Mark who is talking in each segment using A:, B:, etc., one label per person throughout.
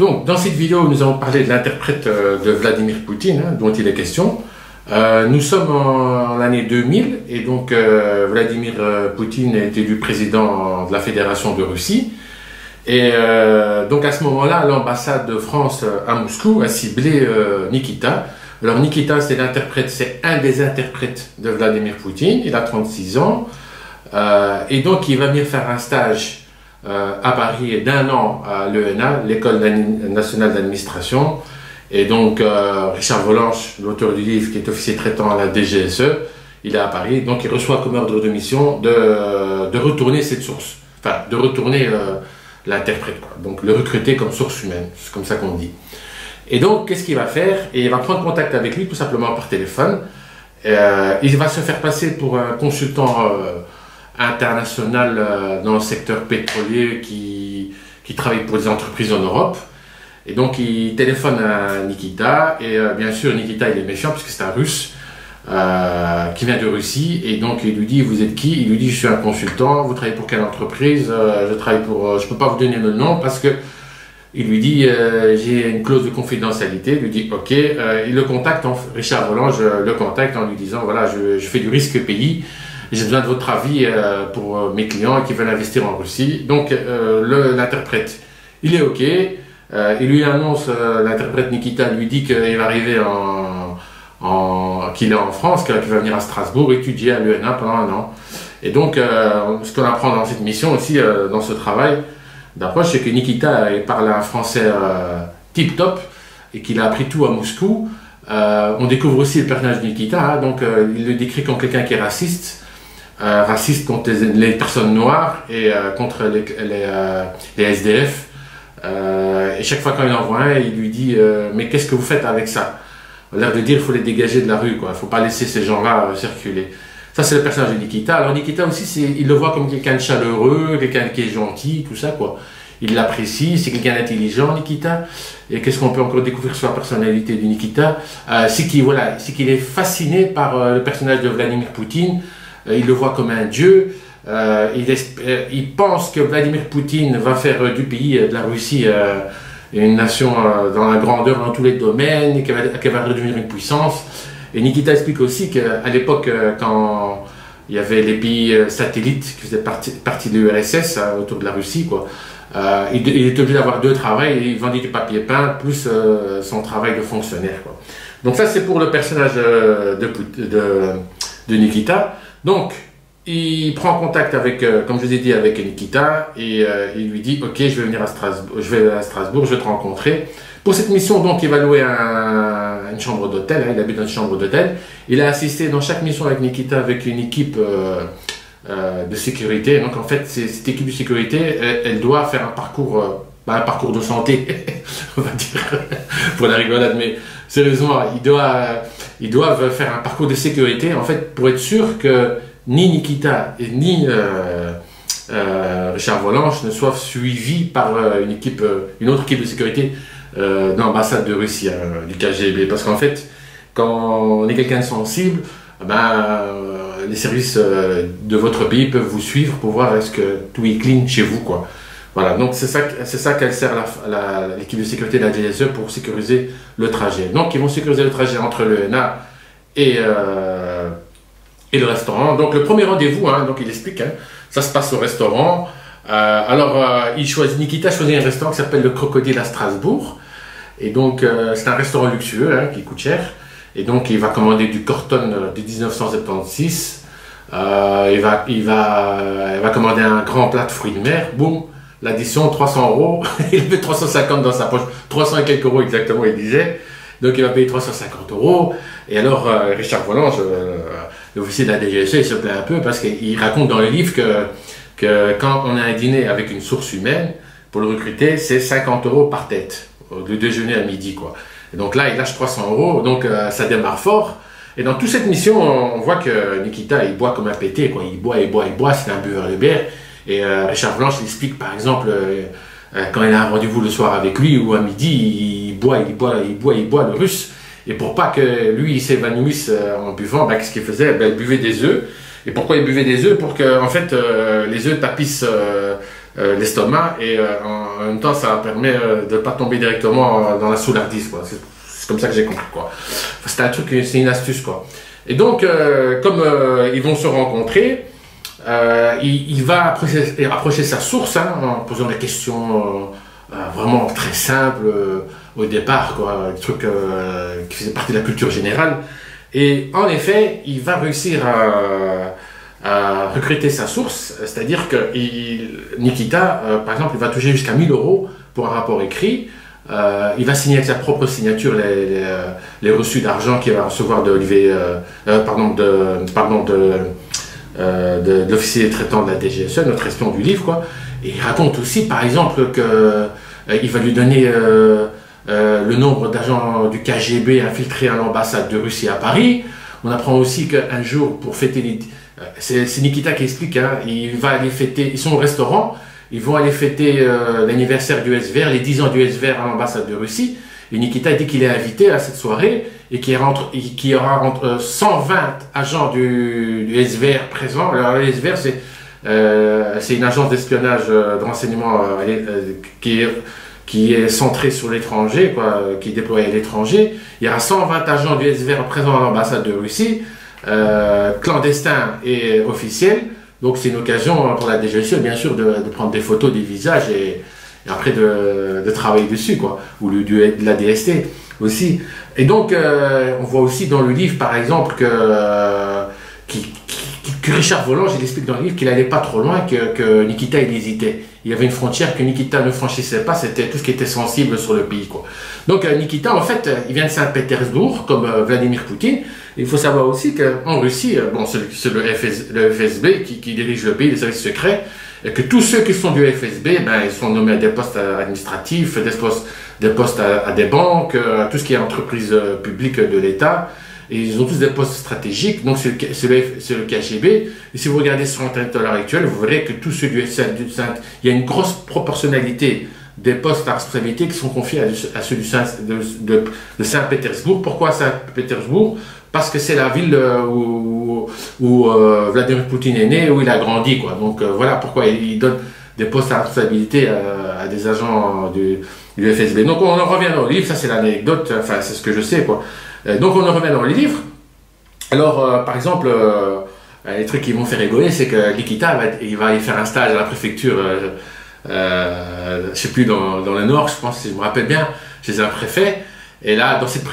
A: Donc, dans cette vidéo, nous allons parler de l'interprète de Vladimir Poutine, hein, dont il est question. Nous sommes en l'année 2000, et donc Vladimir Poutine est élu président de la Fédération de Russie. Et donc à ce moment-là, l'ambassade de France à Moscou a ciblé Nikita. Alors Nikita, c'est l'interprète, c'est un des interprètes de Vladimir Poutine. Il a 36 ans, et donc il va venir faire un stage à Paris d'1 an à l'ENA, l'École nationale d'administration. Et donc Richard Volanche, l'auteur du livre, qui est officier traitant à la DGSE, il est à Paris, donc il reçoit comme ordre de mission de retourner cette source, enfin de retourner l'interprète, donc le recruter comme source humaine, c'est comme ça qu'on dit. Et donc qu'est-ce qu'il va faire? Et il va prendre contact avec lui tout simplement par téléphone. Il va se faire passer pour un consultant international dans le secteur pétrolier qui travaille pour des entreprises en Europe. Et donc il téléphone à Nikita, et bien sûr Nikita il est méfiant parce que c'est un russe qui vient de Russie, et donc il lui dit: vous êtes qui? Il lui dit: je suis un consultant, vous travaillez pour quelle entreprise? Je travaille pour, je peux pas vous donner le nom parce que, il lui dit, j'ai une clause de confidentialité. Il lui dit ok, il le contacte, Richard Volange le contacte en lui disant: voilà, je fais du risque pays, j'ai besoin de votre avis pour mes clients qui veulent investir en Russie. Donc l'interprète il est ok. Il lui annonce, l'interprète Nikita lui dit qu'il va arriver qu'il est en France, qu'il va venir à Strasbourg étudier à l'ENA pendant 1 an. Et donc, ce qu'on apprend dans cette mission aussi, dans ce travail d'approche, c'est que Nikita parle un français tip-top et qu'il a appris tout à Moscou. On découvre aussi le personnage de Nikita, hein, donc il le décrit comme quelqu'un qui est raciste, raciste contre les personnes noires et contre les SDF. Et chaque fois quand il en voit un, il lui dit mais qu'est-ce que vous faites avec ça? L'air de dire il faut les dégager de la rue, quoi. Il ne faut pas laisser ces gens-là circuler. Ça c'est le personnage de Nikita. Alors Nikita aussi, il le voit comme quelqu'un de chaleureux, quelqu'un qui est gentil, tout ça, quoi. Il l'apprécie, c'est quelqu'un d'intelligent, Nikita. Et qu'est-ce qu'on peut encore découvrir sur la personnalité de Nikita? C'est qu'il est fasciné par le personnage de Vladimir Poutine. Il le voit comme un dieu. Il pense que Vladimir Poutine va faire du pays, de la Russie, une nation dans la grandeur dans tous les domaines, et qu'elle va redevenir une puissance. Et Nikita explique aussi qu'à l'époque, quand il y avait les pays satellites qui faisaient partie de l'URSS autour de la Russie, quoi, il était obligé d'avoir 2 travails, et il vendait du papier peint plus son travail de fonctionnaire, quoi. Donc ça c'est pour le personnage de Nikita. Donc il prend contact avec, comme je vous ai dit, avec Nikita, et il lui dit ok, je vais venir à Strasbourg, je vais te rencontrer. Pour cette mission, donc, il va louer une chambre d'hôtel, hein, il habite dans une chambre d'hôtel. Il a assisté dans chaque mission avec Nikita avec une équipe de sécurité. Donc en fait, cette équipe de sécurité, elle doit faire un parcours de santé, on va dire, pour la rigolade, mais sérieusement, ils doivent faire un parcours de sécurité, en fait, pour être sûr que ni Nikita ni Richard Volanche ne soient suivis par une autre équipe de sécurité de l'ambassade de Russie, du KGB. Parce qu'en fait, quand on est quelqu'un de sensible, les services de votre pays peuvent vous suivre pour voir est-ce que tout est clean chez vous, quoi. Voilà, donc c'est ça qu'elle sert l'équipe de sécurité de la DGSE, pour sécuriser le trajet. Donc ils vont sécuriser le trajet entre l'ENA et le restaurant. Donc le premier rendez-vous, hein, donc il explique, hein, ça se passe au restaurant. Nikita choisit un restaurant qui s'appelle le Crocodile à Strasbourg. Et donc c'est un restaurant luxueux, hein, qui coûte cher. Et donc il va commander du Corton de 1976. Il va commander un grand plat de fruits de mer. Boum, l'addition 300 €. Il met 350 dans sa poche, 300 et quelques euros exactement, il disait. Donc il va payer 350 €. Et alors Richard Volange, l'officier de la DGSE, il se plaint un peu parce qu'il raconte dans le livre que quand on a un dîner avec une source humaine, pour le recruter, c'est 50 € par tête, le déjeuner à midi, quoi. Et donc là, il lâche 300 €, donc ça démarre fort. Et dans toute cette mission, on voit que Nikita, il boit comme un pété, quoi. Il boit, c'est un buveur de bière. Et Richard Volange, il explique, par exemple, quand il a un rendez-vous le soir avec lui, ou à midi, il boit le russe. Et pour pas que lui, il s'évanouisse en buvant, qu'est-ce qu'il faisait? Il buvait des œufs. Et pourquoi il buvait des œufs? Pour que, en fait, les œufs tapissent l'estomac, et en même temps ça permet de ne pas tomber directement dans la soulardise, quoi. C'est comme ça que j'ai compris, quoi. Enfin, c'est un truc, c'est une astuce, quoi. Et donc, comme ils vont se rencontrer, il va approcher sa source, hein, en posant des questions vraiment très simples au départ, quoi, des trucs qui faisaient partie de la culture générale. Et en effet, il va réussir à recruter sa source, c'est-à-dire que Nikita, par exemple, il va toucher jusqu'à 1000 € pour un rapport écrit. Il va signer avec sa propre signature les reçus d'argent qu'il va recevoir de l'officier traitant de la DGSE, notre espion du livre, quoi. Et il raconte aussi, par exemple, qu'il va lui donner le nombre d'agents du KGB infiltrés à l'ambassade de Russie à Paris. On apprend aussi qu'un jour, pour fêter c'est Nikita qui explique, hein, il va aller fêter, ils sont au restaurant, ils vont aller fêter l'anniversaire du SVR, les 10 ans du SVR à l'ambassade de Russie. Et Nikita dit qu'il est invité à cette soirée et qu'il y aura entre 120 agents du SVR présents. Alors, le SVR, c'est une agence d'espionnage, de renseignement qui est centrée sur l'étranger, qui est déployée à l'étranger. Il y aura 120 agents du SVR présents à l'ambassade de Russie, clandestins et officiels. Donc c'est une occasion pour la DGSE, bien sûr, de prendre des photos des visages et après de travailler dessus, quoi, ou de la DST aussi. Et donc, on voit aussi dans le livre, par exemple, que Richard Volange, il explique dans le livre qu'il n'allait pas trop loin, que Nikita, il hésitait. Il y avait une frontière que Nikita ne franchissait pas, c'était tout ce qui était sensible sur le pays, quoi. Donc Nikita, en fait, il vient de Saint-Pétersbourg, comme Vladimir Poutine. Il faut savoir aussi qu'en Russie, bon, c'est le FSB qui dirige le pays, les services secrets, et que tous ceux qui sont du FSB, ben, ils sont nommés à des postes administratifs, des postes à des banques, à tout ce qui est entreprise publique de l'État. Et ils ont tous des postes stratégiques, donc c'est le KGB. Et si vous regardez sur Internet à l'heure actuelle, vous verrez que tous ceux il y a une grosse proportionnalité des postes à responsabilité qui sont confiés à ceux de Saint-Pétersbourg. Pourquoi Saint-Pétersbourg? Parce que c'est la ville où Vladimir Poutine est né, où il a grandi, quoi. Donc voilà pourquoi il donne des postes à responsabilité à des agents du FSB. Donc on en revient dans le livre, ça c'est l'anecdote, enfin c'est ce que je sais, quoi. Donc on en revient dans le livre. Alors par exemple, les trucs qui vont faire rigoler, c'est que Nikita il va aller faire un stage à la préfecture, je sais plus, dans le Nord, je pense, si je me rappelle bien, chez un préfet. Et là, dans cette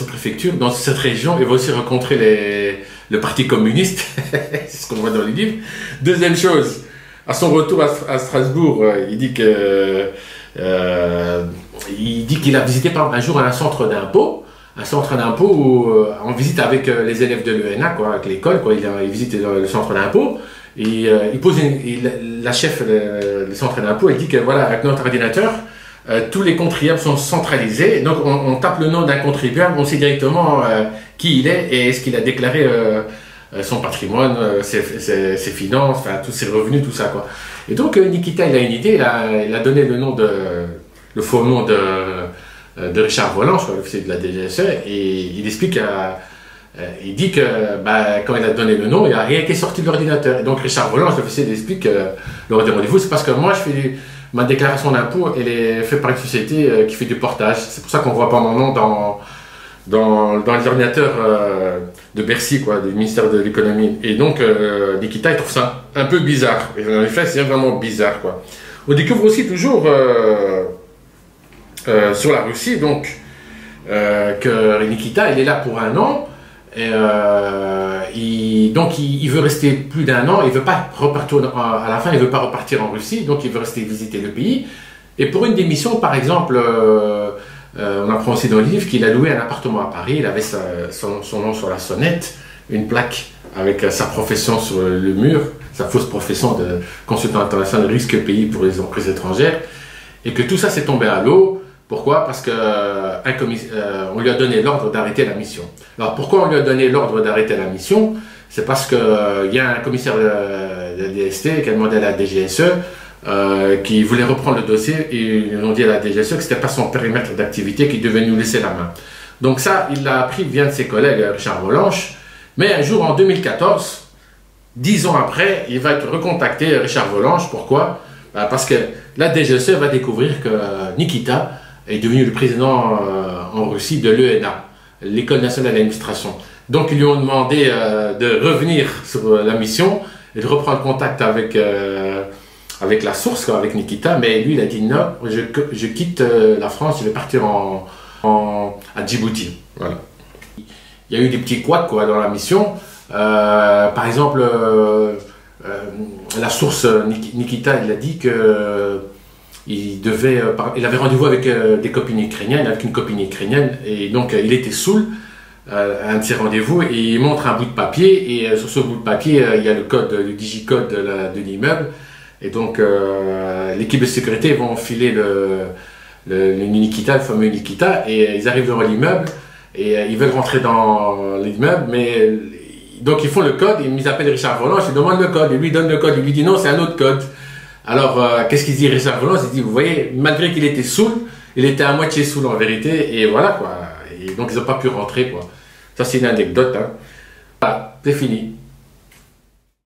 A: préfecture, dans cette région, il va aussi rencontrer le Parti communiste. C'est ce qu'on voit dans les livres. Deuxième chose, à son retour à Strasbourg, il dit qu'il a visité un jour un centre d'impôt. Un centre d'impôt en visite avec les élèves de l'ENA, quoi, avec l'école, quoi. Il visite le centre d'impôt. Et la chef du centre d'impôt, elle dit que voilà, avec notre ordinateur, tous les contribuables sont centralisés. Donc on tape le nom d'un contribuable, on sait directement qui il est et est-ce qu'il a déclaré son patrimoine, ses finances, enfin tous ses revenus, tout ça, quoi. Et donc Nikita, il a une idée, il a donné le faux nom de Richard Volange, l'officier de la DGSE, et il explique, il dit que quand il a donné le nom, il n'y a rien qui est sorti de l'ordinateur. Et donc Richard Volange, l'officier, il explique lors des rendez-vous, c'est parce que moi je fais ma déclaration d'impôt, elle est faite par une société qui fait du portage. C'est pour ça qu'on voit pas mon nom dans les ordinateurs de Bercy, quoi, du ministère de l'économie. Et donc Nikita, il trouve ça un peu bizarre. Et en effet, c'est vraiment bizarre, quoi. On découvre aussi toujours sur la Russie, donc, que Nikita, il est là pour 1 an. Et donc il veut rester plus d'1 an, il veut pas repartir à la fin, il veut pas repartir en Russie, donc il veut rester visiter le pays. Et pour une des missions, par exemple, on apprend aussi dans le livre qu'il a loué un appartement à Paris, il avait son nom sur la sonnette, une plaque avec sa profession sur le mur, sa fausse profession de consultant international de risque pays pour les entreprises étrangères, et que tout ça s'est tombé à l'eau. Pourquoi? Parce qu'on lui a donné l'ordre d'arrêter la mission. Alors pourquoi on lui a donné l'ordre d'arrêter la mission? C'est parce qu'il y a un commissaire de la DST qui a demandé à la DGSE qui voulait reprendre le dossier et ils ont dit à la DGSE que ce n'était pas son périmètre d'activité, qu'il devait nous laisser la main. Donc ça, il l'a appris via un de ses collègues, Richard Volange. Mais un jour, en 2014, 10 ans après, il va être recontacté, Richard Volange. Pourquoi? Parce que la DGSE va découvrir que Nikita est devenu le président en Russie de l'ENA, l'École nationale d'administration. Donc ils lui ont demandé de revenir sur la mission et de reprendre contact avec, avec la source, quoi, avec Nikita, mais lui il a dit non, je quitte la France, je vais partir à Djibouti. Voilà. Il y a eu des petits couacs quoi, dans la mission. Par exemple, la source Nikita, il a dit que il avait rendez-vous avec des copines ukrainiennes, avec une copine ukrainienne, et donc il était saoul à un de ses rendez-vous, et il montre un bout de papier, et sur ce bout de papier, il y a le code, le digicode de l'immeuble, et donc l'équipe de sécurité vont filer le Nikita, le fameux Nikita, et ils arrivent devant l'immeuble, et ils veulent rentrer dans l'immeuble, mais donc ils font le code, ils appellent Richard Volange, ils demandent le code, il lui donne le code, il lui dit non, c'est un autre code. Alors, qu'est-ce qu'il dit Richard Volange? Il dit, vous voyez, malgré qu'il était saoul, il était à moitié saoul en vérité, et voilà quoi. Et donc ils n'ont pas pu rentrer quoi. Ça c'est une anecdote, hein. Voilà, c'est fini.